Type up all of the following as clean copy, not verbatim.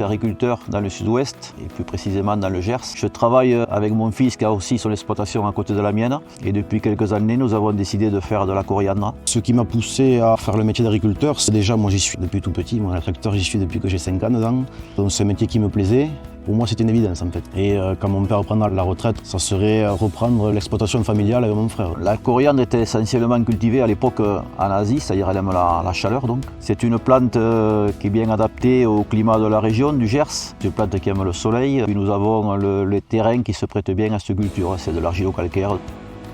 suis agriculteur dans le sud-ouest et plus précisément dans le Gers. Je travaille avec mon fils qui a aussi son exploitation à côté de la mienne et depuis quelques années nous avons décidé de faire de la coriandre. Ce qui m'a poussé à faire le métier d'agriculteur, c'est déjà moi j'y suis depuis tout petit, moi le tracteur j'y suis depuis que j'ai 5 ans dedans. Donc c'est un métier qui me plaisait. Pour moi, c'était une évidence en fait. Et quand mon père prendra la retraite, ça serait reprendre l'exploitation familiale avec mon frère. La coriandre était essentiellement cultivée à l'époque en Asie, c'est-à-dire elle aime la chaleur donc. C'est une plante qui est bien adaptée au climat de la région du Gers. C'est une plante qui aime le soleil. Puis nous avons le terrain qui se prête bien à cette culture, c'est de l'argilo-calcaire.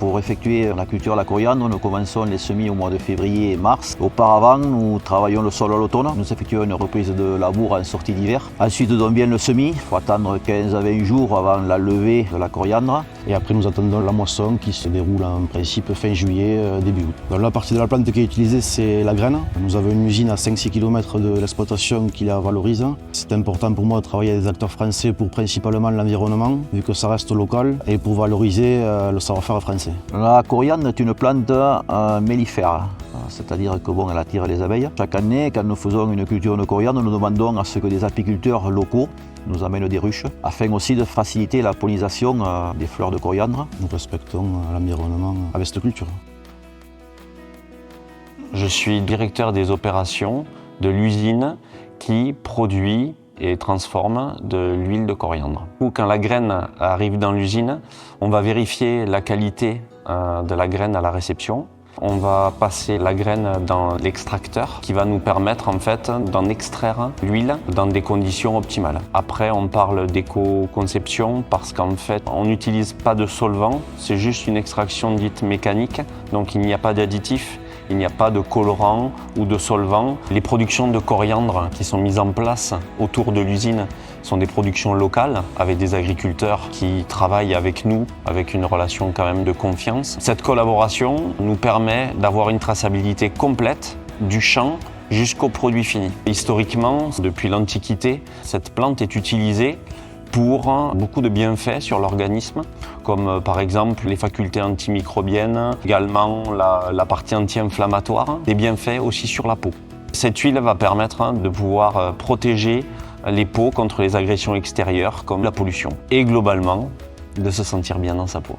Pour effectuer la culture de la coriandre, nous commençons les semis au mois de février et mars. Auparavant, nous travaillons le sol à l'automne. Nous effectuons une reprise de labour en sortie d'hiver. Ensuite vient le semis. Il faut attendre 15 à 20 jours avant la levée de la coriandre. Et après, nous attendons la moisson qui se déroule en principe fin juillet, début août. Donc, la partie de la plante qui est utilisée, c'est la graine. Nous avons une usine à 5-6 km de l'exploitation qui la valorise. C'est important pour moi de travailler avec des acteurs français pour principalement l'environnement, vu que ça reste local, et pour valoriser le savoir-faire français. La coriandre est une plante mellifère, c'est-à-dire que elle attire les abeilles. Chaque année, quand nous faisons une culture de coriandre, nous demandons à ce que des apiculteurs locaux nous amènent des ruches, afin aussi de faciliter la pollinisation des fleurs de coriandre. Nous respectons l'environnement avec cette culture. Je suis directeur des opérations de l'usine qui produit et transforme de l'huile de coriandre. Quand la graine arrive dans l'usine, on va vérifier la qualité de la graine à la réception. On va passer la graine dans l'extracteur qui va nous permettre en fait d'en extraire l'huile dans des conditions optimales. Après, on parle d'éco-conception parce qu'en fait, on n'utilise pas de solvant, c'est juste une extraction dite mécanique, donc il n'y a pas d'additifs. Il n'y a pas de colorant ou de solvant. Les productions de coriandre qui sont mises en place autour de l'usine sont des productions locales avec des agriculteurs qui travaillent avec nous, avec une relation quand même de confiance. Cette collaboration nous permet d'avoir une traçabilité complète du champ jusqu'au produit fini. Historiquement, depuis l'Antiquité, cette plante est utilisée pour beaucoup de bienfaits sur l'organisme, comme par exemple les facultés antimicrobiennes, également la partie anti-inflammatoire, des bienfaits aussi sur la peau. Cette huile va permettre de pouvoir protéger les peaux contre les agressions extérieures comme la pollution et globalement de se sentir bien dans sa peau.